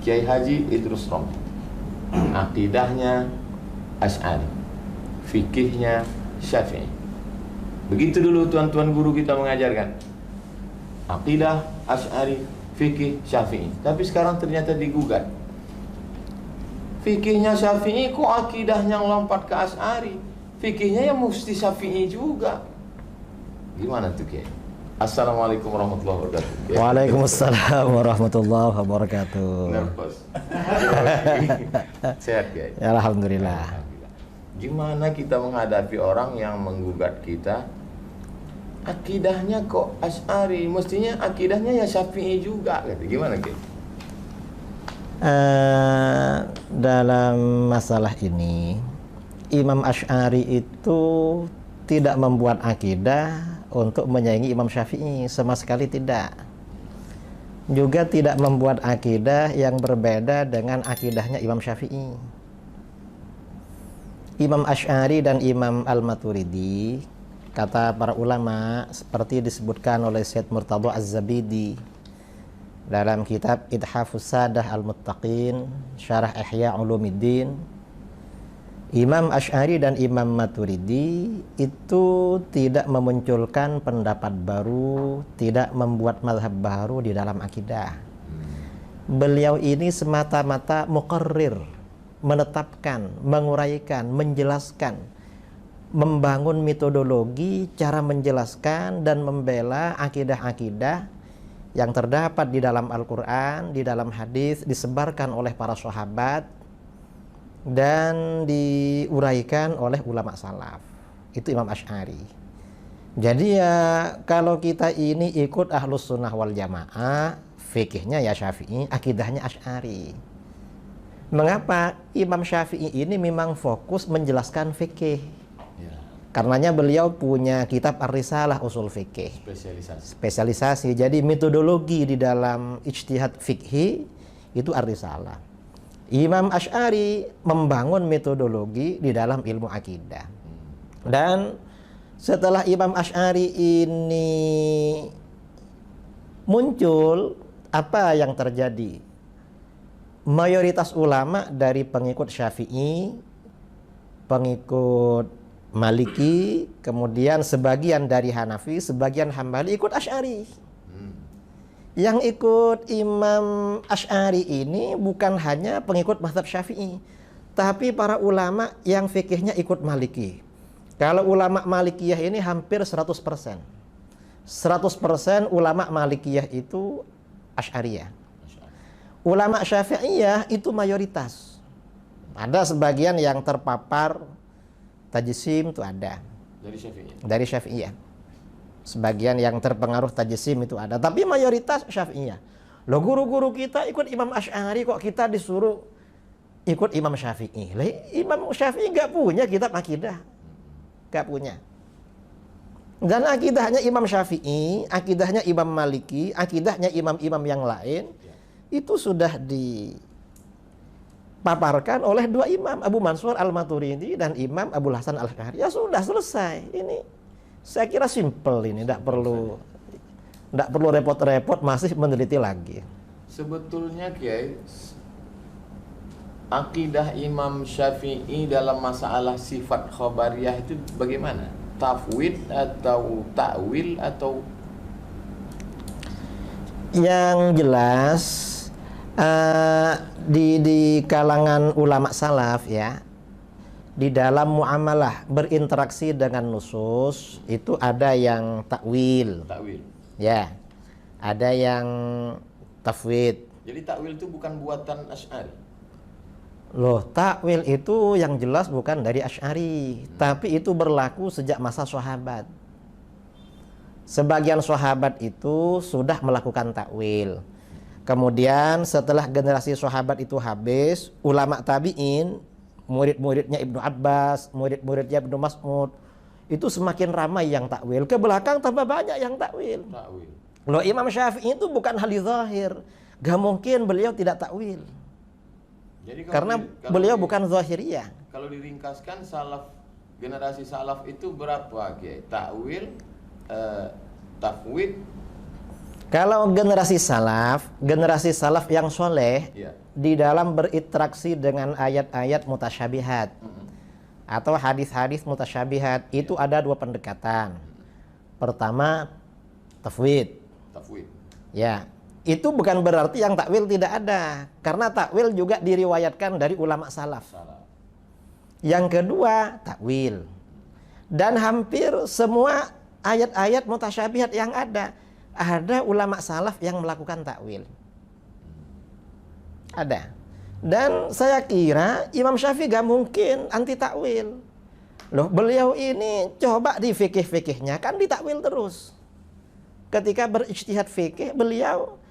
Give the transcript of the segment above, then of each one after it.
Kiai Haji Idrus Romli. Akidahnya Asy'ari, fikihnya Syafi'i. Begitu dulu tuan-tuan guru kita mengajarkan. Akidah Asy'ari, fikih Syafi'i. Tapi sekarang ternyata digugat. Fikihnya Syafi'i kok akidahnya lompat ke Asy'ari? Fikihnya ya mesti Syafi'i juga. Gimana tuh Kiai? Assalamualaikum warahmatullahi wabarakatuh. Waalaikumsalam warahmatullahi wabarakatuh. Nervous. Sehat Kiai? Ya, alhamdulillah. Gimana kita menghadapi orang yang menggugat kita? Akidahnya kok Asy'ari, mestinya akidahnya ya Syafi'i juga. Gimana Kiai? Dalam masalah ini, Imam Asy'ari itu tidak membuat akidah untuk menyaingi Imam Syafi'i, sama sekali tidak. Juga tidak membuat akidah yang berbeda dengan akidahnya Imam Syafi'i. Imam Asy'ari dan Imam Al-Maturidi, kata para ulama, seperti disebutkan oleh Syed Murtadha Az-Zabidi dalam kitab Ithafus Sadah Al-Muttaqin, Syarah Ihya Ulumuddin, Imam Asy'ari dan Imam Maturidi itu tidak memunculkan pendapat baru, tidak membuat mazhab baru di dalam akidah. Beliau ini semata-mata muqarrir, menetapkan, menguraikan, menjelaskan, membangun metodologi cara menjelaskan dan membela akidah-akidah yang terdapat di dalam Al-Quran, di dalam hadis, disebarkan oleh para sahabat dan diuraikan oleh ulama salaf. Itu Imam Asy'ari. Jadi ya kalau kita ini ikut Ahlus Sunnah wal Jamaah, fikihnya ya Syafi'i, akidahnya Asy'ari. Mengapa? Imam Syafi'i ini memang fokus menjelaskan fikih. Karenanya beliau punya kitab Ar-Risalah Usul Fikih. Spesialisasi. Jadi metodologi di dalam ijtihad fikhi itu Ar-Risalah. Imam Asy'ari membangun metodologi di dalam ilmu akidah. Dan setelah Imam Asy'ari ini muncul, apa yang terjadi? Mayoritas ulama dari pengikut Syafi'i, pengikut Maliki, kemudian sebagian dari Hanafi, sebagian Hambali ikut Asy'ari. Yang ikut Imam Asy'ari ini bukan hanya pengikut mazhab Syafi'i, tapi para ulama yang fikihnya ikut Maliki. Kalau ulama Malikiyah ini hampir 100%. 100% ulama Malikiyah itu Asy'ariyah. Ulama Syafi'iyah itu mayoritas. Ada sebagian yang terpapar tajsim itu ada. Dari Syafi'iyah. Sebagian yang terpengaruh tajsim itu ada, tapi mayoritas Syafi'iyah. Loh, guru-guru kita ikut Imam Asy'ari, kok kita disuruh ikut Imam Syafi'i? Lah, Imam Syafi'i nggak punya kitab akidah, nggak punya. Dan akidahnya Imam Syafi'i, akidahnya Imam Maliki, akidahnya imam-imam yang lain itu sudah dipaparkan oleh dua imam, Abu Mansur Al-Maturidi dan Imam Abul Hasan Al-Asy'ari. Ya sudah, selesai. Ini saya kira simple, ini tidak perlu repot-repot masih meneliti lagi. Sebetulnya Kiai, akidah Imam Syafi'i dalam masalah sifat khabariyah itu bagaimana? Tafwid atau ta'wil atau? Yang jelas di kalangan ulama salaf ya, di dalam muamalah berinteraksi dengan nusus itu ada yang takwil, ya, ada yang tafwid. Jadi takwil itu bukan buatan Asy'ari. Loh, takwil itu yang jelas bukan dari Asy'ari, tapi itu berlaku sejak masa sahabat. Sebagian sahabat itu sudah melakukan takwil. Kemudian setelah generasi sahabat itu habis, ulama tabi'in, murid-muridnya Ibnu Abbas, murid-muridnya Ibnu Mas'ud, itu semakin ramai yang takwil. Ke belakang tambah banyak yang takwil. Loh, Imam Syafi'i itu bukan hadits zahir. Gak mungkin beliau tidak takwil. Jadi karena beliau bukan zahiriyah. Kalau diringkaskan, salaf, generasi salaf itu berapa? Takwil, tafwid. Kalau generasi salaf yang soleh, di dalam berinteraksi dengan ayat-ayat mutasyabihat atau hadis-hadis mutasyabihat itu ada dua pendekatan. Pertama, tafwid. Tafwid. Ya, itu bukan berarti yang takwil tidak ada, karena takwil juga diriwayatkan dari ulama salaf. Yang kedua, takwil. Dan hampir semua ayat-ayat mutasyabihat yang ada ulama salaf yang melakukan takwil. Ada. Dan saya kira Imam Syafi'i gak mungkin anti takwil. Loh, beliau ini coba di fikih-fikihnya kan ditakwil terus. Ketika berijtihad fikih, beliau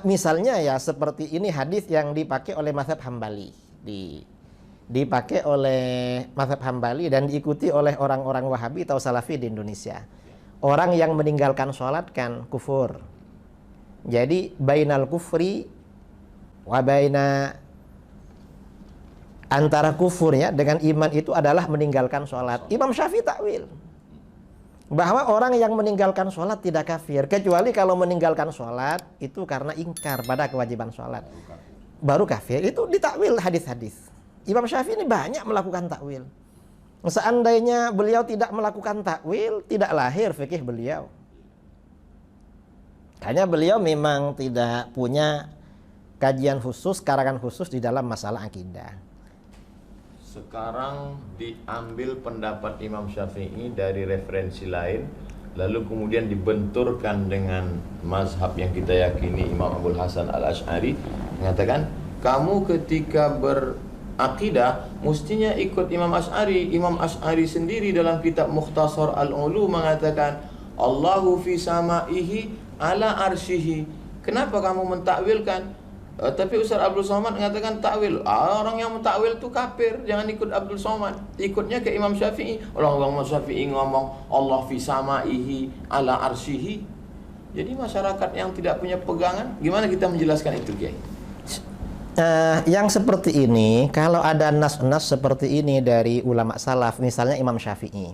misalnya ya seperti ini hadis yang dipakai oleh mazhab Hambali, dipakai oleh mazhab Hambali dan diikuti oleh orang-orang Wahabi atau Salafi di Indonesia. Orang yang meninggalkan sholat kan kufur. Jadi bainal kufri wa baina, antara kufur ya dengan iman itu adalah meninggalkan sholat. Imam Syafi'i takwil bahwa orang yang meninggalkan sholat tidak kafir, kecuali kalau meninggalkan sholat itu karena ingkar pada kewajiban sholat, baru kafir. Itu ditakwil hadis-hadis. Imam Syafi'i ini banyak melakukan takwil. Seandainya beliau tidak melakukan takwil, tidak lahir fikih beliau. Hanya beliau memang tidak punya kajian khusus, karangan khusus di dalam masalah akidah. Sekarang diambil pendapat Imam Syafi'i dari referensi lain, lalu kemudian dibenturkan dengan mazhab yang kita yakini Imam Abul Hasan Al-Asy'ari, mengatakan kamu ketika berakidah mestinya ikut Imam Asy'ari. Imam Asy'ari sendiri dalam kitab Mukhtasar Al-Ulu mengatakan Allahu fi samaihi ala arsyihi. Kenapa kamu mentakwilkan? Tapi Ustaz Abdul Somad mengatakan takwil. Orang yang mentakwil itu kafir, jangan ikut Abdul Somad. Ikutnya ke Imam Syafi'i. Orang Syafi'i ngomong Allah fi samaihi ala arsyihi. Jadi masyarakat yang tidak punya pegangan, gimana kita menjelaskan itu, Kiai? Yang seperti ini, kalau ada nas-nas seperti ini dari ulama salaf, misalnya Imam Syafi'i,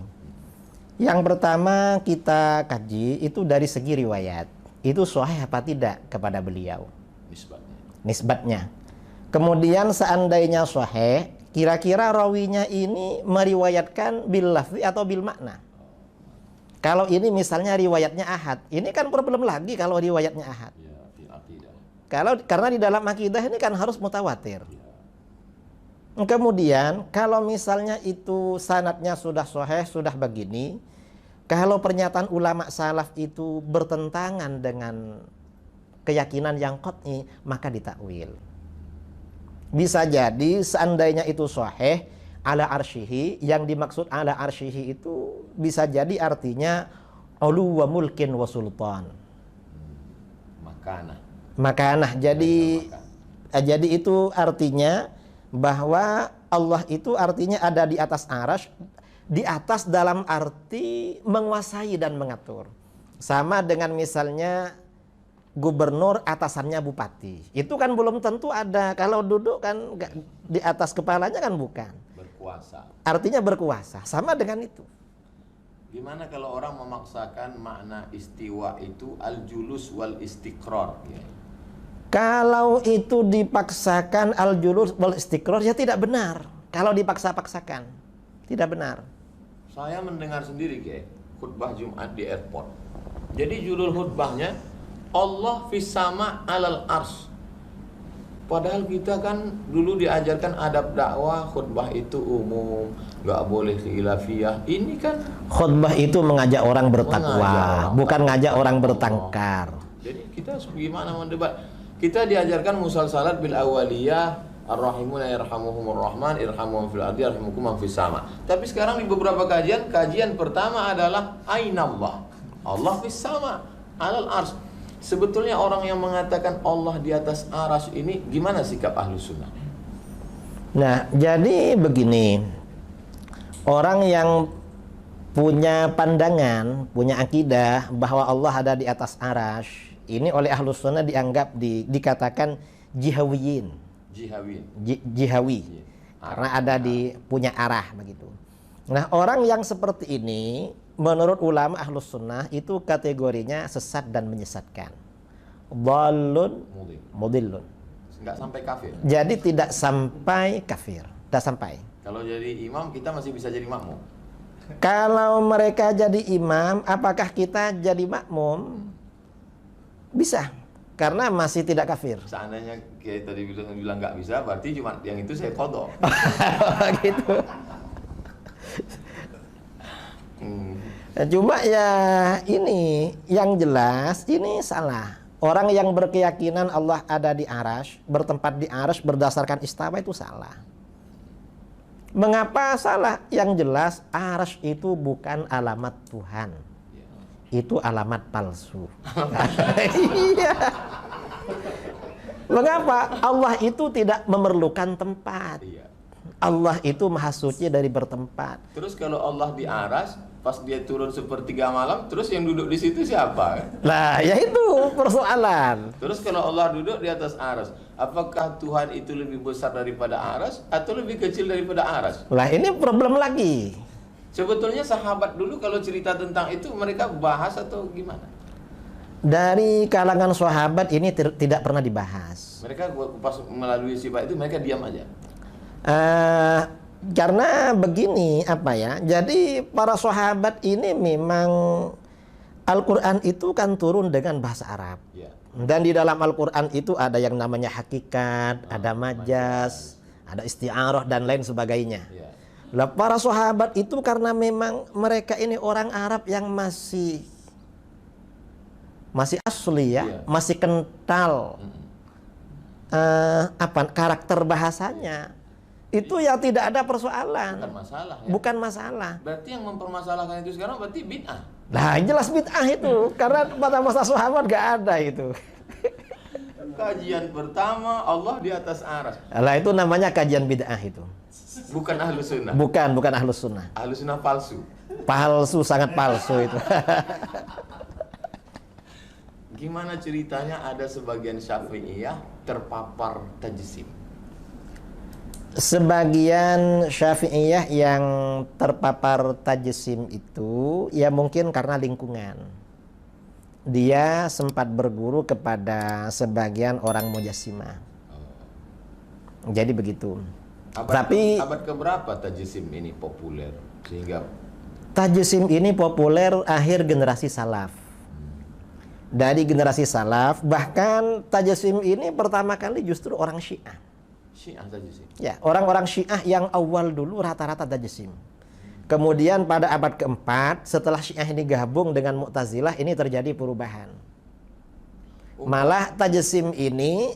yang pertama kita kaji itu dari segi riwayat, itu sahih apa tidak kepada beliau, nisbatnya. Kemudian seandainya sahih, kira-kira rawinya ini meriwayatkan bil lafzi atau bil makna. Kalau ini misalnya riwayatnya ahad, ini kan problem lagi kalau riwayatnya ahad. Karena di dalam akidah ini kan harus mutawatir. Kemudian kalau misalnya itu sanadnya sudah sahih, sudah begini, kalau pernyataan ulama salaf itu bertentangan dengan keyakinan yang qat'i, maka ditakwil. Bisa jadi seandainya itu sahih ala arsyihi, yang dimaksud ala arsyihi itu bisa jadi artinya ulu wa mulkin wa sultan. Makanah. Jadi itu artinya bahwa Allah itu artinya ada di atas arasy, di atas dalam arti menguasai dan mengatur. Sama dengan misalnya gubernur atasannya bupati. Itu kan belum tentu ada. Kalau duduk kan di atas kepalanya kan bukan. Berkuasa. Artinya berkuasa. Sama dengan itu. Gimana kalau orang memaksakan makna istiwa itu al-julus wal istiqrar? Ya. Kalau itu dipaksakan al-julus wal istiqrar, ya tidak benar. Kalau dipaksa-paksakan, tidak benar. Saya mendengar sendiri kayak khutbah Jumat di airport. Jadi judul khutbahnya Allah fis sama alal ars. Padahal kita kan dulu diajarkan adab dakwah, khutbah itu umum, nggak boleh khilafiyah. Ini kan khutbah itu mengajak orang bertakwa, bukan ngajak orang bertengkar. Jadi kita gimana mendebat? Kita diajarkan musalsalat bil awaliyah, ar-rahimuna yarhamuhumur rahman, irhamuhum fil ardi yarhamukum man fis sama. Tapi sekarang di beberapa kajian pertama adalah ainallah. Allah fis sama alal ars. Sebetulnya orang yang mengatakan Allah di atas aras ini gimana sikap ahlu sunnah? Nah, jadi begini, orang yang punya pandangan, punya akidah bahwa Allah ada di atas aras, ini oleh ahlu sunnah dianggap dikatakan jihawiyin. Jihawi. Karena ada di punya arah begitu. Nah, orang yang seperti ini menurut ulama ahlus sunnah itu kategorinya sesat dan menyesatkan. Dhalun mudillun. nggak sampai kafir. Jadi tidak sampai kafir, tidak sampai. Kalau jadi imam kita masih bisa jadi makmum. Kalau mereka jadi imam, apakah kita jadi makmum? Bisa, karena masih tidak kafir. Seandainya kita bilang nggak bisa, berarti cuma yang itu saya qadha. Gitu. Cuma ya ini yang jelas ini salah. Orang yang berkeyakinan Allah ada di arasy, bertempat di arasy berdasarkan istawa itu salah. Mengapa salah? Yang jelas arasy itu bukan alamat Tuhan. Itu alamat palsu. Iya. Mengapa? Allah itu tidak memerlukan tempat. Iya. Allah itu maha suci dari bertempat. Terus kalau Allah di aras, pas dia turun sepertiga malam, terus yang duduk di situ siapa? Nah, ya itu persoalan. Terus kalau Allah duduk di atas aras, apakah Tuhan itu lebih besar daripada aras atau lebih kecil daripada aras? Lah ini problem lagi. Sebetulnya sahabat dulu kalau cerita tentang itu mereka bahas atau gimana? Dari kalangan sahabat ini tidak pernah dibahas. Mereka pas melalui sifat itu mereka diam aja. Karena begini apa ya? Jadi para sahabat ini memang Al-Quran itu kan turun dengan bahasa Arab. Ya. Dan di dalam Al-Quran itu ada yang namanya hakikat, ada majaz, ada isti'arah dan lain sebagainya. Ya. Lah para sahabat itu karena memang mereka ini orang Arab yang masih asli ya, Iya. masih kental karakter bahasanya. Itu ya tidak ada persoalan. Bukan masalah ya. Bukan masalah. Berarti yang mempermasalahkan itu sekarang berarti bid'ah. Nah jelas bid'ah itu. Karena pada masa sahabat gak ada itu. Kajian pertama Allah di atas aras. Lah itu namanya kajian bid'ah itu. Bukan ahlu sunnah. Bukan ahlus sunnah. Ahlu sunnah palsu. Palsu, sangat palsu itu. Gimana ceritanya ada sebagian Syafi'iyah terpapar tajsim? Sebagian Syafi'iyah yang terpapar tajsim itu ya mungkin karena lingkungan. Dia sempat berguru kepada sebagian orang Mujassimah. Jadi begitu. Abad keberapa tajsim ini populer sehingga tajsim ini populer akhir generasi salaf. Dari generasi salaf, bahkan tajsim ini pertama kali justru orang Syiah. Syiah tajsim. Ya, orang-orang Syiah yang awal dulu rata-rata tajsim. Kemudian pada abad keempat, setelah Syiah ini gabung dengan Mu'tazilah, ini terjadi perubahan. Malah tajsim ini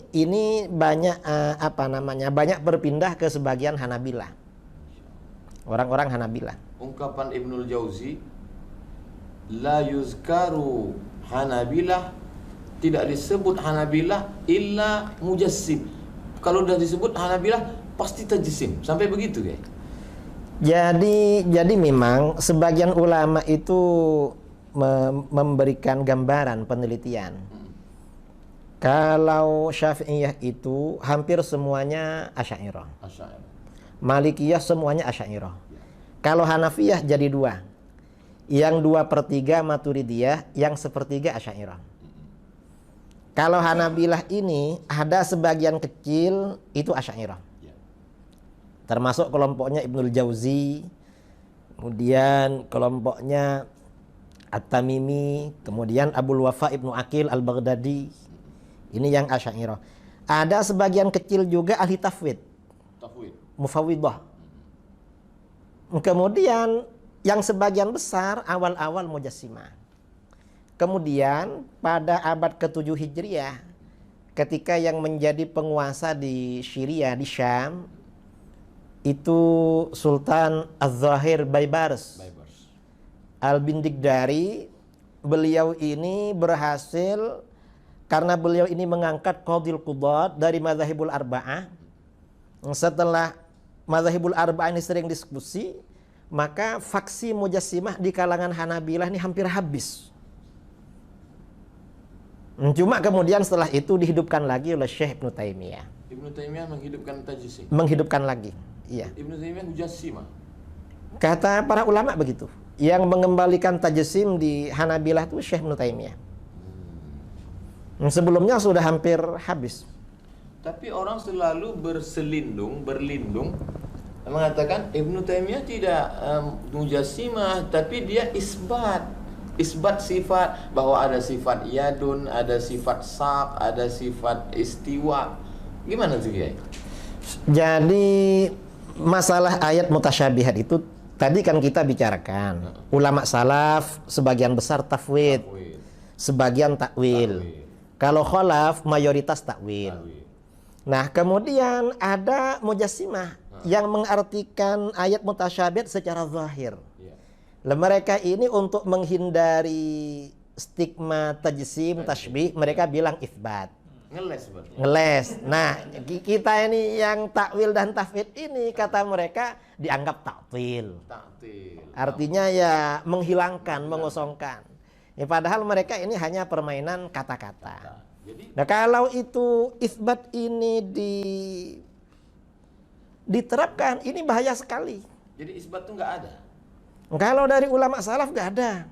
banyak banyak berpindah ke sebagian Hanabilah. Orang-orang Hanabilah. Ungkapan Ibnul Jauzi, la yuzkaru Hanabilah, tidak disebut Hanabilah illa mujassim. Kalau udah disebut Hanabilah pasti tajsim. Sampai begitu ya. Jadi memang sebagian ulama itu memberikan gambaran penelitian. Kalau Syafi'iyah itu hampir semuanya Asy'ariyah. Malikiyah semuanya Asy'ariyah. Kalau Hanafiyah jadi dua. Yang 2/3 Maturidiyah, yang 1/3 Asy'ariyah. Kalau Hanabilah ini ada sebagian kecil itu Asy'ariyah. Termasuk kelompoknya Ibnul Jauzi, kemudian kelompoknya At-Tamimi, kemudian Abul Wafa Ibnu Aqil Al-Baghdadi. Ini yang Asy'ariyah. Ada sebagian kecil juga ahli tafwid. Mufawwidah. Kemudian yang sebagian besar awal-awal Mujassimah. Kemudian pada abad ke-7 Hijriah, ketika yang menjadi penguasa di Syria, di Syam, itu Sultan Az-Zahir Baibars Al-Bindigdari. Beliau ini berhasil karena beliau ini mengangkat Qadhil Qudat dari Madzhabul Arba'ah. Setelah Madzhabul Arba'ah ini sering diskusi, maka faksi Mujassimah di kalangan Hanabilah ini hampir habis. Cuma kemudian setelah itu dihidupkan lagi oleh Syekh Ibnu Taimiyah. Ibnu Taimiyah menghidupkan tajsim. Menghidupkan lagi. Iya. Ibnu Taimiyah mujassimah. Kata para ulama begitu. Yang mengembalikan tajsim di Hanabilah itu Syekh Ibnu Taimiyah. Sebelumnya sudah hampir habis. Tapi orang selalu berlindung mengatakan Ibnu Taimiyah tidak mujassimah, tapi dia isbat sifat, bahwa ada sifat yadun, ada sifat sak, ada sifat istiwa. Gimana tuh Kiai? Jadi masalah ayat mutasyabihat itu tadi kan kita bicarakan. Ulama salaf sebagian besar tafwid, sebagian takwil. Kalau khalaf mayoritas takwil. Nah, kemudian ada mujassimah yang mengartikan ayat mutasyabihat secara zahir. Mereka ini untuk menghindari stigma tajsim, tashbih, mereka bilang itsbat. Ngeles. Nah, kita ini yang takwil dan tafwid ini kata mereka dianggap takwil. Artinya ya menghilangkan, mengosongkan. Ya, padahal mereka ini hanya permainan kata-kata. Nah, kalau itu itsbat ini diterapkan, ini bahaya sekali. Jadi isbat itu nggak ada. Kalau dari ulama salaf nggak ada.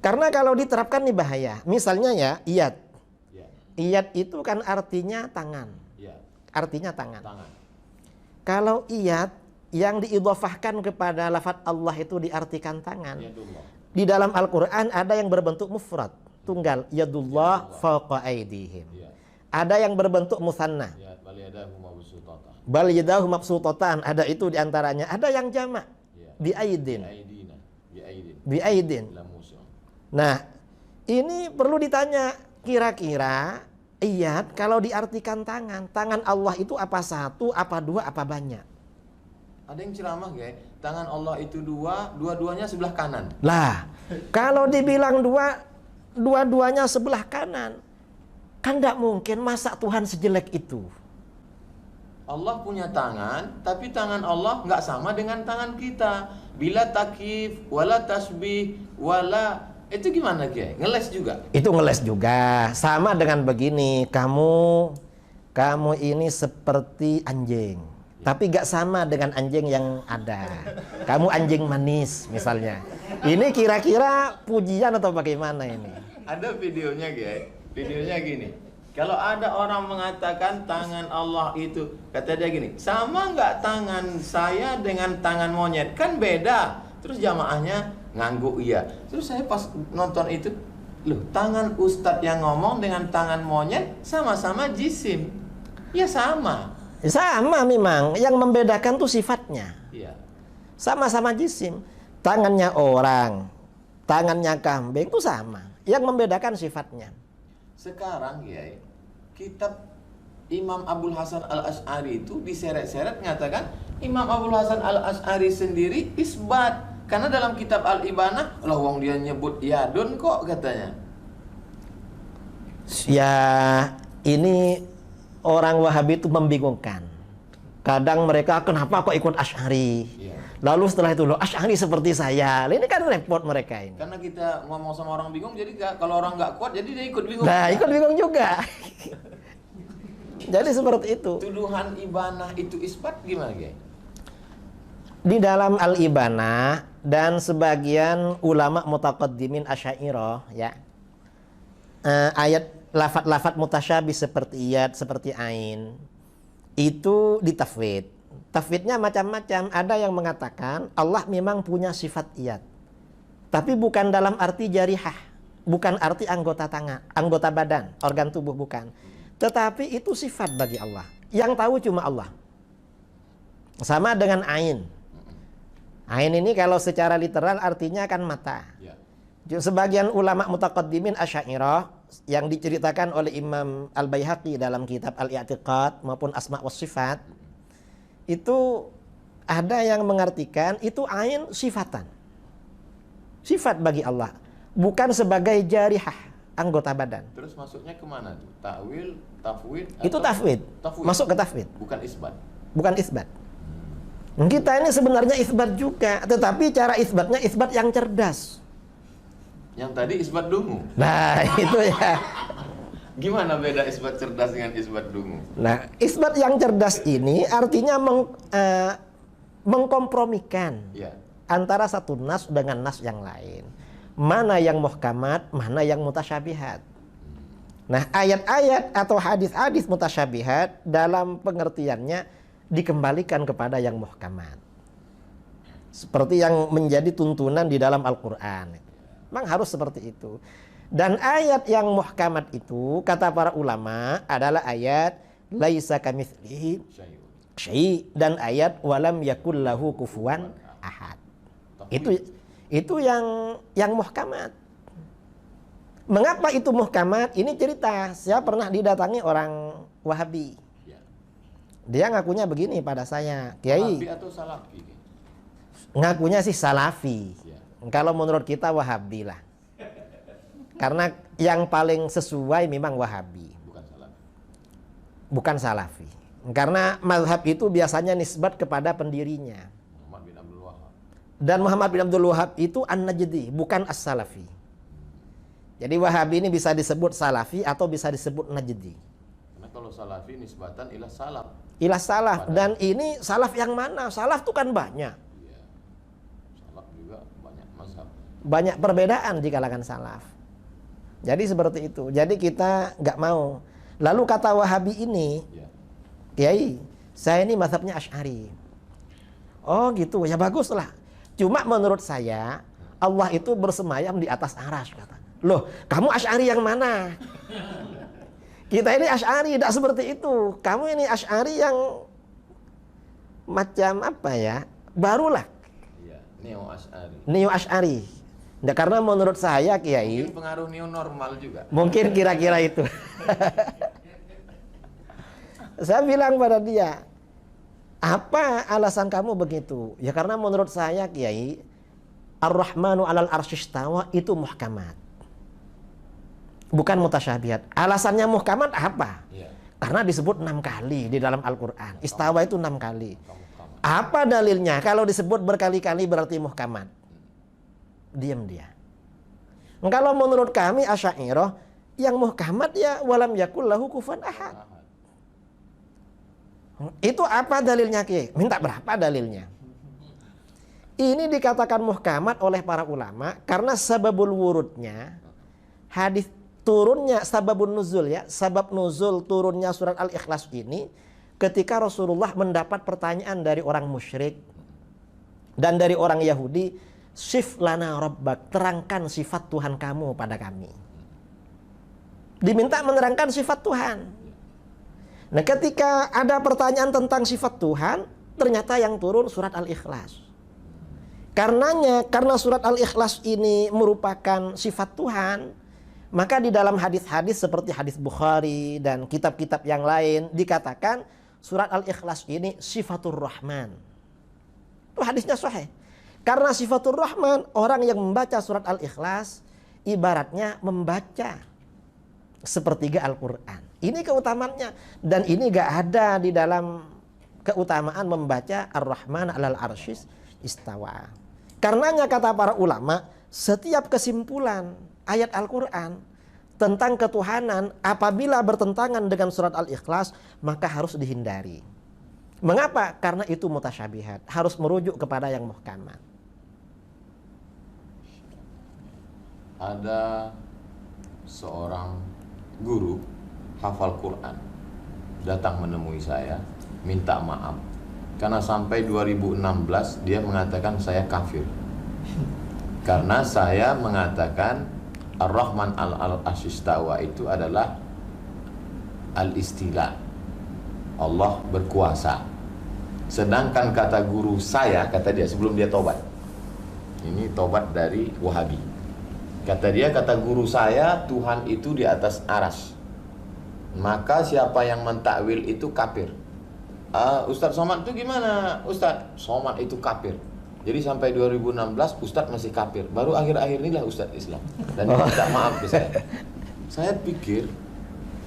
Karena kalau diterapkan ini bahaya. Misalnya ya, iyad. Iyad itu kan artinya tangan. Artinya tangan. Kalau iyad yang diidhofahkan kepada lafaz Allah itu diartikan tangan. Di dalam Al-Quran ada yang berbentuk mufrad, tunggal, yadullah fawqa aydihim. Ada yang berbentuk musanna, bal yadahu mabsutatan, ada itu diantaranya. Ada yang jamak, biaidin. Nah, ini perlu ditanya, kira-kira iyad kalau diartikan tangan Allah itu apa satu, apa dua, apa banyak? Ada yang ceramah guys, tangan Allah itu dua-duanya sebelah kanan. Lah, kalau dibilang dua-duanya sebelah kanan, kan tidak mungkin, masa Tuhan sejelek itu? Allah punya tangan, tapi tangan Allah nggak sama dengan tangan kita. Bila takif, wala tasbih, wala, itu gimana Kiai? Ngeles juga? Itu ngeles juga. Sama dengan begini, kamu ini seperti anjing, tapi gak sama dengan anjing yang ada. Kamu anjing manis misalnya. Ini kira-kira pujian atau bagaimana ini? Ada videonya guys. Videonya gini. Kalau ada orang mengatakan tangan Allah itu, kata dia gini, sama nggak tangan saya dengan tangan monyet? Kan beda. Terus jamaahnya ngangguk iya. Terus saya pas nonton itu, loh, tangan ustadz yang ngomong dengan tangan monyet sama-sama jisim. Ya sama. Sama memang, yang membedakan tuh sifatnya. Iya. Sama-sama jisim. Tangannya orang, tangannya kambing itu sama. Yang membedakan sifatnya. Sekarang ya, kitab Imam Abul Hasan Al-Asy'ari itu diseret-seret mengatakan Imam Abul Hasan Al-Asy'ari sendiri isbat. Karena dalam kitab Al-Ibanah, lah wong dia nyebut yadun kok katanya. Ya, ini orang Wahabi itu membingungkan. Kadang mereka, kenapa kok ikut Asy'ari? Lalu setelah itu, loh, Asy'ari seperti saya. Ini kan repot mereka ini. Karena kita ngomong sama orang bingung, jadi kalau orang nggak kuat, jadi dia ikut bingung. Nah, ikut bingung juga. Jadi seperti itu. Tuduhan Ibanah itu isbat gimana, Guys? Di dalam Al-Ibanah dan sebagian ulama mutaqaddimin Asy'ariyah, ya, ayat lafat-lafat mutasyabih seperti iyad, seperti ain, itu ditafwid. Tafwidnya macam-macam. Ada yang mengatakan Allah memang punya sifat iyad, tapi bukan dalam arti jarihah, bukan arti anggota tangan, anggota badan, organ tubuh, bukan. Tetapi itu sifat bagi Allah. Yang tahu cuma Allah. Sama dengan ain. Ain ini kalau secara literal artinya kan mata. Sebagian ulama mutaqaddimin Asy'ariyah yang diceritakan oleh Imam Al-Baihaqi dalam kitab Al-I'tiqad maupun Asma' was Sifat, itu ada yang mengartikan itu ain sifatan. Sifat bagi Allah, bukan sebagai jarihah, anggota badan. Terus masuknya kemana tuh? Ta'wil, tafwid? Itu tafwid. Masuk ke tafwid. Bukan isbat. Bukan isbat. Kita ini sebenarnya isbat juga, tetapi cara isbatnya isbat yang cerdas. Yang tadi isbat dungu. Nah, itu ya. Gimana beda isbat cerdas dengan isbat dungu? Nah, isbat yang cerdas ini artinya mengkompromikan antara satu nas dengan nas yang lain. Mana yang muhkamat, mana yang mutasyabihat. Nah, ayat-ayat atau hadis-hadis mutasyabihat dalam pengertiannya dikembalikan kepada yang muhkamat. Seperti yang menjadi tuntunan di dalam Al-Quran. Memang harus seperti itu. Dan ayat yang muhkamat itu, kata para ulama, adalah ayat laisa kamitslihi syai' dan ayat walam yakul lahu kufuwan ahad. Itu yang muhkamat. Mengapa itu muhkamat? Ini cerita. Saya pernah didatangi orang Wahabi. Dia ngakunya begini pada saya, Kiai. Wahabi atau Salafi? Ngakunya sih Salafi. Kalau menurut kita Wahabi lah. Karena yang paling sesuai memang Wahabi. Bukan Salafi. Karena mazhab itu biasanya nisbat kepada pendirinya. Muhammad bin Abdul Wahab. Dan Muhammad bin Abdul Wahab itu An-Najdi, bukan As-Salafi. Jadi Wahabi ini bisa disebut Salafi atau bisa disebut Najdi. Karena kalau Salafi nisbatan ila salaf. Ila salaf. Dan ini salaf yang mana? Salaf itu kan banyak. Iya. Salaf juga banyak mazhab. Banyak perbedaan di kalangan salaf. Jadi seperti itu. Jadi kita nggak mau. Lalu kata Wahabi ini, Kiai, saya ini mazhabnya Asy'ari. Oh gitu, ya baguslah. Cuma menurut saya Allah itu bersemayam di atas arasy, kata. Loh, kamu Asy'ari yang mana? Kita ini Asy'ari, tidak seperti itu. Kamu ini Asy'ari yang macam apa ya? Barulah. Iya, neo Asy'ari. Neo Asy'ari. Nah, karena menurut saya Kiai, Mungkin pengaruh neo normal juga. mungkin kira-kira itu. Saya bilang pada dia, apa alasan kamu begitu? Ya karena menurut saya Kiai, Ar-Rahmanu 'alal arsy istawa itu muhkamat. Bukan mutasyabihat. Alasannya muhkamat apa? Karena disebut 6 kali di dalam Al-Quran. Istawa itu 6 kali. Apa dalilnya? Kalau disebut berkali-kali berarti muhkamat. Diam dia. Kalau menurut kami Asy'ariyah, yang muhkamat ya walam yakul lahu kufuwan ahad. Itu apa dalilnya, Ki? Minta berapa dalilnya? Ini dikatakan muhkamat oleh para ulama karena sababul wurudnya, hadis turunnya, sababun nuzul ya, sabab nuzul turunnya surat Al-Ikhlas ini ketika Rasulullah mendapat pertanyaan dari orang musyrik dan dari orang Yahudi, sif lana rabbak, terangkan sifat Tuhan kamu pada kami. Diminta menerangkan sifat Tuhan. Nah, ketika ada pertanyaan tentang sifat Tuhan, ternyata yang turun surat Al-Ikhlas. Karena surat Al-Ikhlas ini merupakan sifat Tuhan, maka di dalam hadis-hadis seperti hadis Bukhari dan kitab-kitab yang lain dikatakan surat Al-Ikhlas ini sifatur Rahman. Itu hadisnya sahih. Karena sifatur Rahman, orang yang membaca surat Al-Ikhlas ibaratnya membaca sepertiga Al-Quran. Ini keutamaannya. Dan ini gak ada di dalam keutamaan membaca Ar-Rahman 'alal arsy istawa. Karenanya kata para ulama, setiap kesimpulan ayat Al-Quran tentang ketuhanan apabila bertentangan dengan surat Al-Ikhlas maka harus dihindari. Mengapa? Karena itu mutasyabihat, harus merujuk kepada yang muhkamat. Ada seorang guru hafal Quran datang menemui saya, minta maaf karena sampai 2016 dia mengatakan saya kafir karena saya mengatakan Ar-Rahman al-Arsy istawa itu adalah al-istila, Allah berkuasa. Sedangkan kata guru saya, kata dia sebelum dia tobat, ini tobat dari Wahabi, kata dia, kata guru saya, Tuhan itu di atas aras, maka siapa yang mentakwil itu kafir. Ustadz Somad itu gimana? Ustadz Somad itu kafir. Jadi sampai 2016 Ustadz masih kafir. Baru akhir-akhir inilah Ustadz Islam. Dan dia minta maaf ke saya. Saya pikir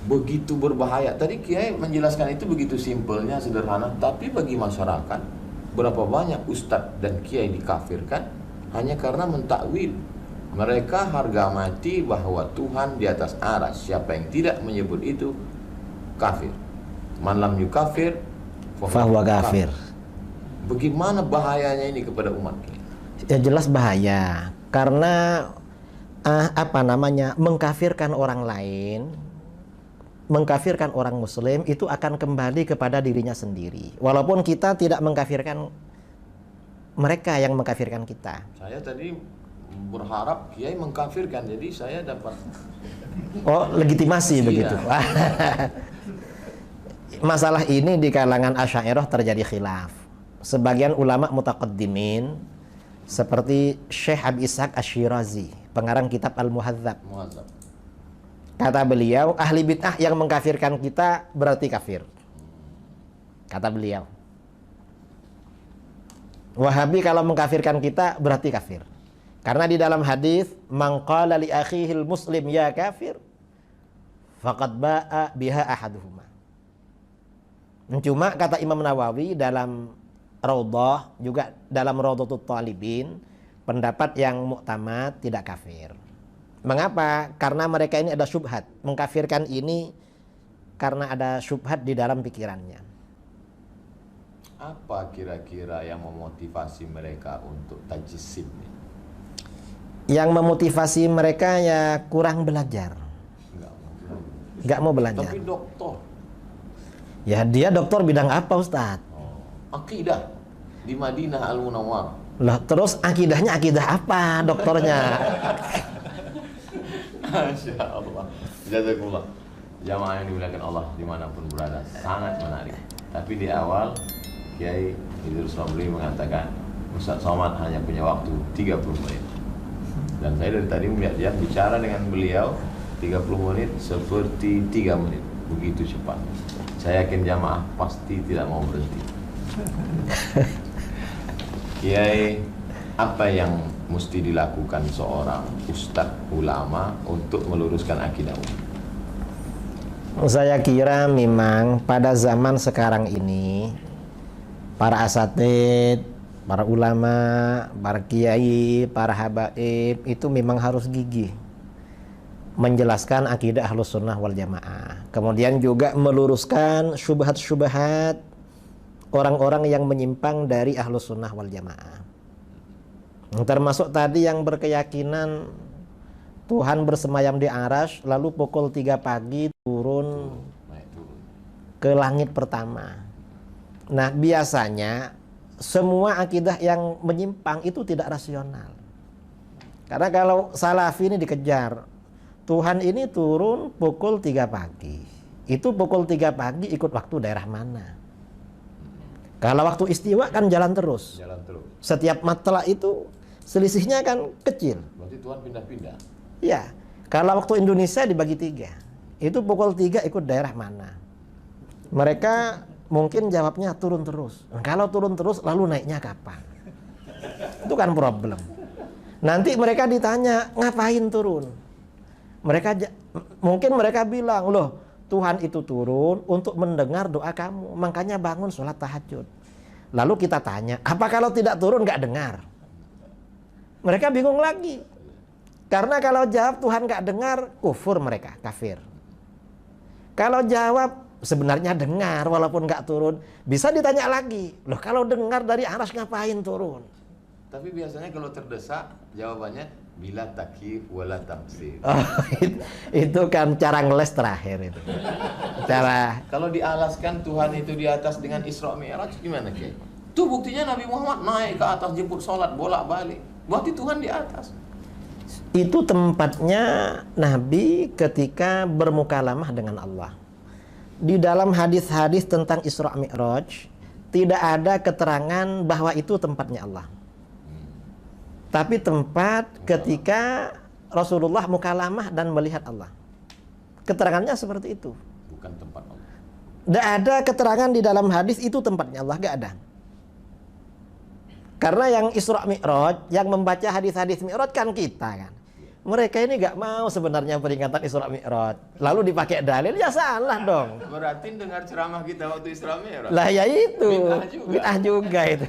begitu berbahaya. Tadi Kiai menjelaskan itu begitu simpelnya, sederhana. Tapi bagi masyarakat, berapa banyak Ustadz dan Kiai dikafirkan hanya karena mentakwil. Mereka harga mati bahwa Tuhan di atas aras. Siapa yang tidak menyebut itu kafir. Man lam yukafir fahuwa kafir. Bagaimana bahayanya ini kepada umat? Ya jelas bahaya. Karena mengkafirkan orang lain mengkafirkan orang muslim itu akan kembali kepada dirinya sendiri. Walaupun kita tidak mengkafirkan mereka yang mengkafirkan kita. Saya tadi berharap kiai mengkafirkan, jadi saya dapat Legitimasi Iya. begitu. Masalah ini di kalangan Asy'ariyah terjadi khilaf. Sebagian ulama mutaqaddimin seperti Syekh Abi Ishaq Asy-Syirazi, pengarang kitab Al-Muhadzab. muazzab. Kata beliau, ahli bid'ah yang mengkafirkan kita berarti kafir. Kata beliau. Wahabi kalau mengkafirkan kita berarti kafir. Karena di dalam hadis, man qala li akhihil muslim ya kafir, faqad ba'a biha ahaduhuma. Cuma kata Imam Nawawi dalam Raudhah, juga dalam Raudhatut Thalibin, pendapat yang muktamad tidak kafir. Mengapa? Karena mereka ini ada syubhat. Mengkafirkan ini karena ada syubhat di dalam pikirannya. Apa kira-kira yang memotivasi mereka untuk tajsim ini? Yang memotivasi mereka ya kurang belajar. Nggak mau belajar. Tapi doktor. Ya dia doktor bidang apa Ustadz? Akidah di Madinah Al-Munawwarah. Lah terus akidahnya akidah apa dokternya? Masya Allah. Jazakumullah. Jamaah yang dimuliakan Allah dimanapun berada, sangat menarik. Tapi di awal Kiai Idrus Ramli mengatakan Ustaz Somad hanya punya waktu 30 menit. Dan saya dari tadi melihat dia bicara dengan beliau 30 menit seperti 3 menit. Begitu cepat. Saya yakin jamaah pasti tidak mau berhenti. Kiai, apa yang mesti dilakukan seorang ustadz ulama untuk meluruskan akidah umat? Saya kira memang pada zaman sekarang ini para asatid, para ulama, para kiai, para habaib itu memang harus gigih menjelaskan akidah Ahlus Sunnah wal Jamaah. Kemudian juga meluruskan syubhat-syubhat orang-orang yang menyimpang dari Ahlus Sunnah wal Jamaah. Termasuk tadi yang berkeyakinan Tuhan bersemayam di Arasy, lalu pukul 3 pagi turun ke langit pertama. Nah, biasanya semua akidah yang menyimpang itu tidak rasional. Karena kalau salafi ini dikejar, Tuhan ini turun pukul 3 pagi. Itu pukul 3 pagi ikut waktu daerah mana? Kalau waktu istiwa kan jalan terus. Jalan terus. Setiap matla itu selisihnya kan kecil. Berarti Tuhan pindah-pindah. Ya, kalau waktu Indonesia dibagi 3. Itu pukul 3 ikut daerah mana? Mereka mungkin jawabnya turun terus. Kalau turun terus lalu naiknya kapan? Itu kan problem. Nanti mereka ditanya, ngapain turun? Mungkin mereka bilang, loh Tuhan itu turun untuk mendengar doa kamu, makanya bangun sholat tahajud. Lalu kita tanya, apa kalau tidak turun nggak dengar? Mereka bingung lagi. Karena kalau jawab Tuhan nggak dengar, kufur mereka, kafir. Kalau jawab sebenarnya dengar walaupun nggak turun, bisa ditanya lagi, loh kalau dengar dari Arasy ngapain turun? Tapi biasanya kalau terdesak jawabannya bila takyif wala tamtsil. Itu kan cara ngeles terakhir itu. Cara Kalau dialaskan Tuhan itu di atas dengan Isra Mi'raj gimana, Kiai? Itu buktinya Nabi Muhammad naik ke atas jemput sholat bolak-balik. Berarti Tuhan di atas. itu tempatnya Nabi ketika bermukalamah dengan Allah. Di dalam hadis-hadis tentang Isra Mi'raj tidak ada keterangan bahwa itu tempatnya Allah. Tapi tempat ketika Rasulullah mukalamah dan melihat Allah. Keterangannya seperti itu. Bukan tempat Allah. Tidak ada keterangan di dalam hadis itu tempatnya Allah, gak ada. Karena yang Isra Mi'raj, yang membaca hadis-hadis Mi'raj kan kita kan. Mereka ini gak mau sebenarnya peringatan Isra Mi'raj. Lalu dipakai dalil, ya salah dong. Berarti dengar ceramah kita waktu Isra Mi'raj. Lah ya itu, Bid'ah juga itu.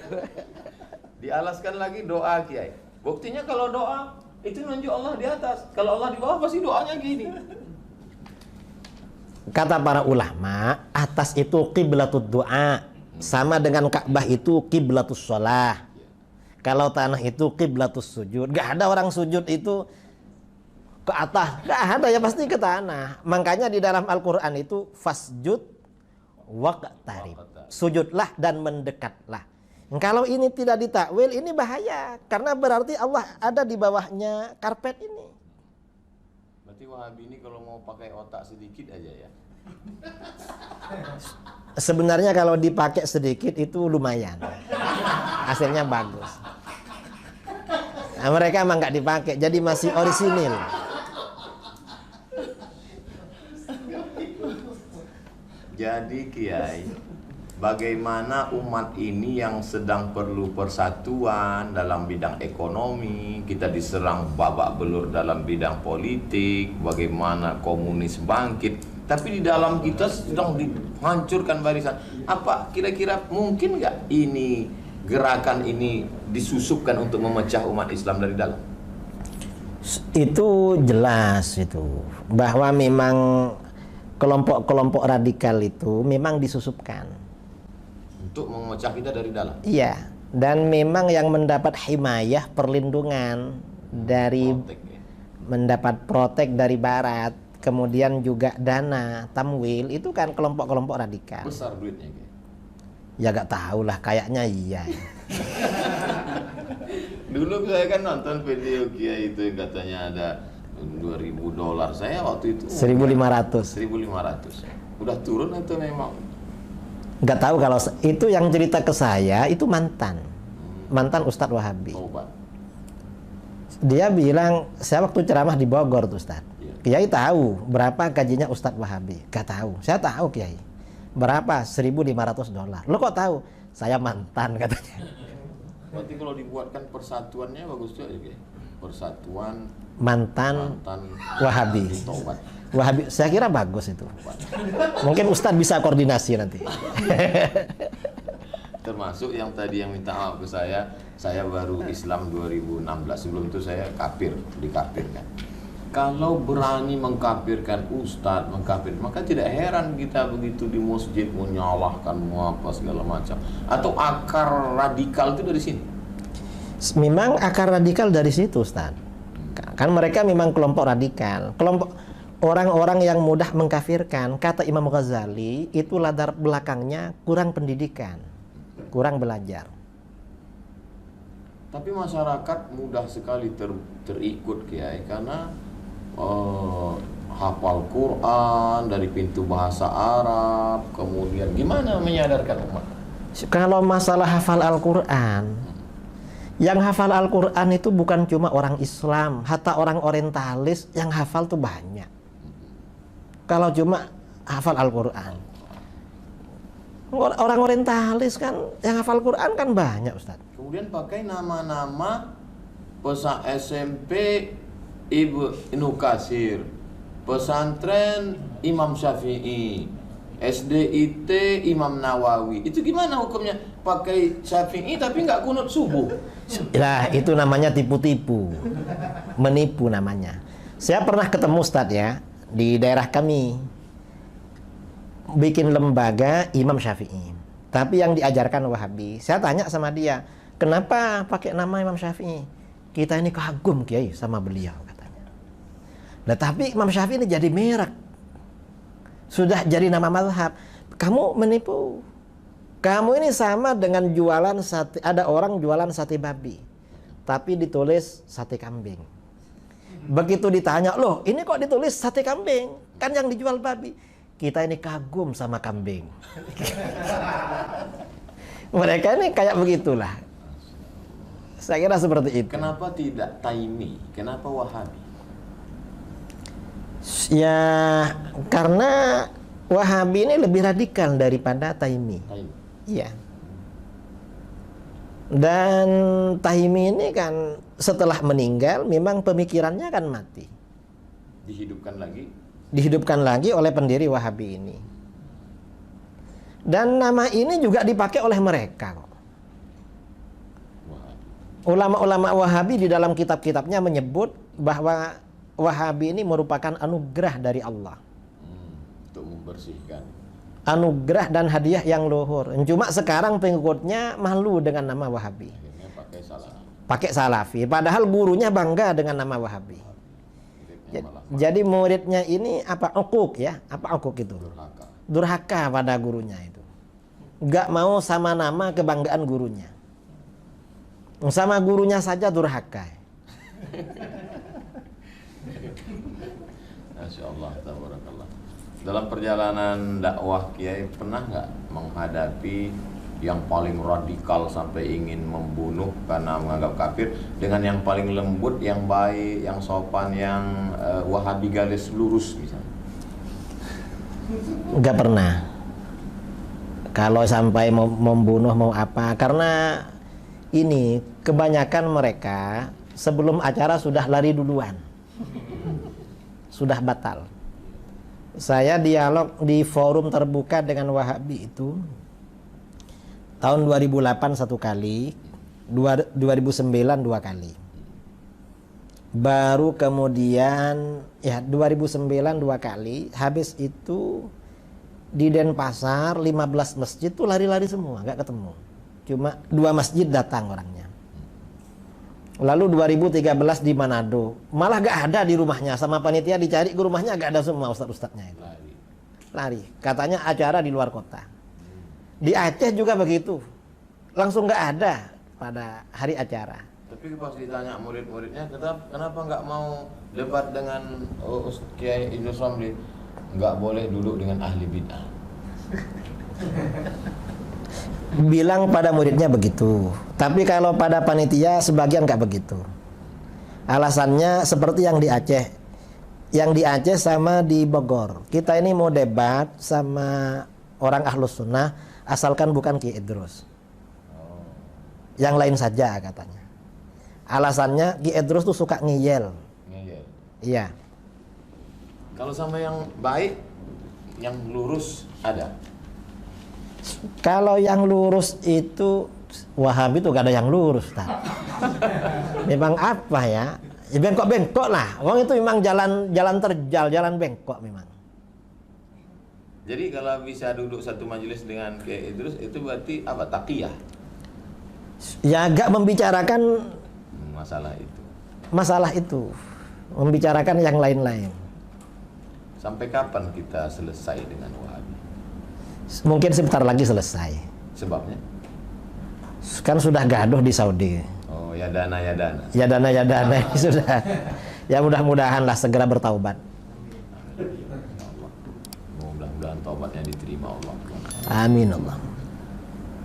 Dialaskan lagi doa, Kiai. Buktinya kalau doa itu nunjuk Allah di atas. Kalau Allah di bawah pasti doanya gini. Kata para ulama, atas itu qiblatud doa, sama dengan Ka'bah itu qiblatus shalah. Kalau tanah itu qiblatus sujud. Gak ada orang sujud itu ke atas, nggak ada ya, pasti ke tanah. Makanya di dalam Al-Quran itu fasjud waqtarib, sujudlah dan mendekatlah. Kalau ini tidak ditakwil, ini bahaya, karena berarti Allah ada di bawahnya karpet ini. Berarti Wahabi ini kalau mau pakai otak sedikit aja ya. Sebenarnya kalau dipakai sedikit itu lumayan, hasilnya bagus. Nah, mereka emang nggak dipakai, jadi masih orisinil. Jadi Kiai, bagaimana umat ini yang sedang perlu persatuan dalam bidang ekonomi, kita diserang babak belur dalam bidang politik, bagaimana komunis bangkit, tapi di dalam kita sedang dihancurkan barisan. Apa kira-kira mungkin nggak ini gerakan ini disusupkan untuk memecah umat Islam dari dalam? Itu jelas itu, bahwa memang kelompok-kelompok radikal itu memang disusupkan untuk memecah kita dari dalam. Iya, dan memang yang mendapat himayah, perlindungan dari Protek, ya. mendapat protek dari barat, kemudian juga dana, tamwil, itu kan kelompok-kelompok radikal. Besar duitnya Kiai. Ya gak tahu lah, kayaknya iya. Dulu saya kan nonton video Kiai itu yang katanya ada $2.000. Saya waktu itu 1.500. 1.500. Udah turun atau memang? Gak tahu, kalau itu yang cerita ke saya itu mantan Ustadz Wahabi. Tobat. Dia bilang, saya waktu ceramah di Bogor tuh Ustadz. Iya. Kiai tahu berapa gajinya Ustadz Wahabi? Gak tahu. Saya tahu Kiai. Berapa? $1.500. Lo kok tahu? Saya mantan katanya. Berarti kalau dibuatkan persatuannya bagus juga ya Kiai. Persatuan Mantan mantan Wahabi. Tobat. Wahabi, saya kira bagus itu. Mungkin Ustadz bisa koordinasi nanti. Termasuk yang tadi yang minta maaf ke saya baru Islam 2016. Sebelum itu saya kafir, dikafirkan. Kalau berani mengkafirkan ustadz, maka tidak heran kita begitu di masjid menyalahkan apa segala macam. Atau akar radikal itu dari sini. Memang akar radikal dari situ Ustadz. Kan mereka memang kelompok radikal, kelompok orang-orang yang mudah mengkafirkan. Kata Imam Ghazali, itu latar belakangnya kurang pendidikan, kurang belajar. Tapi masyarakat mudah sekali terikut Kiai karena hafal Quran dari pintu bahasa Arab, kemudian gimana menyadarkan umat? Kalau masalah hafal Al-Quran, yang hafal Al-Quran itu bukan cuma orang Islam, hatta orang orientalis yang hafal tuh banyak. Kalau cuma hafal Al-Quran, orang orientalis kan yang hafal Quran kan banyak Ustaz. Kemudian pakai nama-nama pesan SMP Ibnu Katsir, pesantren Imam Syafi'i, SDIT Imam Nawawi. Itu gimana hukumnya? Pakai Syafi'i tapi nggak kunut subuh. Nah, itu namanya tipu-tipu, menipu namanya. Saya pernah ketemu Ustadz ya, di daerah kami bikin lembaga Imam Syafi'i, tapi yang diajarkan Wahabi. Saya tanya sama dia, kenapa pakai nama Imam Syafi'i? Kita ini kagum Kiai sama beliau katanya. Nah, tapi Imam Syafi'i ini jadi merek, sudah jadi nama mazhab. Kamu menipu. Kamu ini sama dengan jualan sate. Ada orang jualan sate babi, tapi ditulis sate kambing. Begitu ditanya, loh ini kok ditulis sate kambing? Kan yang dijual babi. Kita ini kagum sama kambing. Mereka ini kayak begitulah. Saya kira seperti itu. Kenapa tidak Taimi? Kenapa Wahabi? Ya, karena Wahabi ini lebih radikal daripada Taimi. Taimi. Iya. Dan Taimi ini kan setelah meninggal memang pemikirannya kan mati. Dihidupkan lagi. Dihidupkan lagi oleh pendiri Wahabi ini. Dan nama ini juga dipakai oleh mereka kok. Ulama-ulama Wahabi di dalam kitab-kitabnya menyebut bahwa Wahabi ini merupakan anugerah dari Allah. Untuk membersihkan. Anugerah dan hadiah yang luhur. Cuma sekarang pengikutnya malu dengan nama Wahabi. Akhirnya pakai Salafi. Pakai Salafi. Padahal gurunya bangga dengan nama Wahabi. Jadi muridnya ini apa? Ukuk ya. Apa ukuk itu? Durhaka. Durhaka pada gurunya itu. Nggak mau sama nama kebanggaan gurunya. Sama gurunya saja durhaka. Masya Allah, tabarakallah. Dalam perjalanan dakwah Kiai pernah nggak menghadapi yang paling radikal sampai ingin membunuh karena menganggap kafir, dengan yang paling lembut, yang baik, yang sopan, yang wahabi garis lurus misalnya? Nggak pernah. Kalau sampai mau membunuh mau apa, karena ini kebanyakan mereka sebelum acara sudah lari duluan, sudah batal. Saya dialog di forum terbuka dengan Wahabi itu tahun 2008 satu kali, 2009 dua kali. Baru kemudian ya 2009 dua kali, habis itu di Denpasar 15 masjid tuh lari-lari semua, nggak ketemu. Cuma 2 masjid datang orangnya. Lalu 2013 di Manado, malah gak ada di rumahnya, sama panitia dicari ke rumahnya gak ada semua ustadz-ustadznya itu. Lari. Katanya acara di luar kota. Di Aceh juga begitu, langsung gak ada pada hari acara. Tapi pas ditanya murid-muridnya, kenapa nggak mau debat dengan Kiai Idrus Ramli? Nggak boleh duduk dengan ahli bid'ah. Bilang pada muridnya begitu. Tapi kalau pada panitia sebagian nggak begitu. Alasannya seperti yang di Aceh. Yang di Aceh sama di Bogor. Kita ini mau debat sama orang Ahlus Sunnah, asalkan bukan Ki Idrus. Yang lain saja katanya. Alasannya Ki Idrus tuh suka ngiyel. Ngeyel. Iya. Kalau sama yang baik, yang lurus ada. Kalau yang lurus itu Wahabi tuh gak ada yang lurus, tak. Memang apa ya? Ya bengkok-bengkok lah. Orang itu memang jalan terjal, jalan bengkok memang. Jadi kalau bisa duduk satu majelis dengan Kiai Idrus itu berarti apa? Taqiyah. Ya agak membicarakan Masalah itu. Membicarakan yang lain-lain. Sampai kapan kita selesai dengan Wahabi? Mungkin sebentar lagi selesai. Sebabnya? Kan sudah gaduh di Saudi. Oh, ya dana. Ya dana ini sudah. Ya mudah-mudahan lah segera bertaubat. Mudah-mudahan taubatnya diterima Allah. Amin Allah.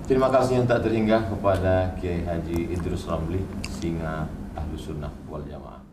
Terima kasih yang tak terhingga kepada Kiai Haji Idrus Ramli, singa Ahlus Sunnah wal Jamaah.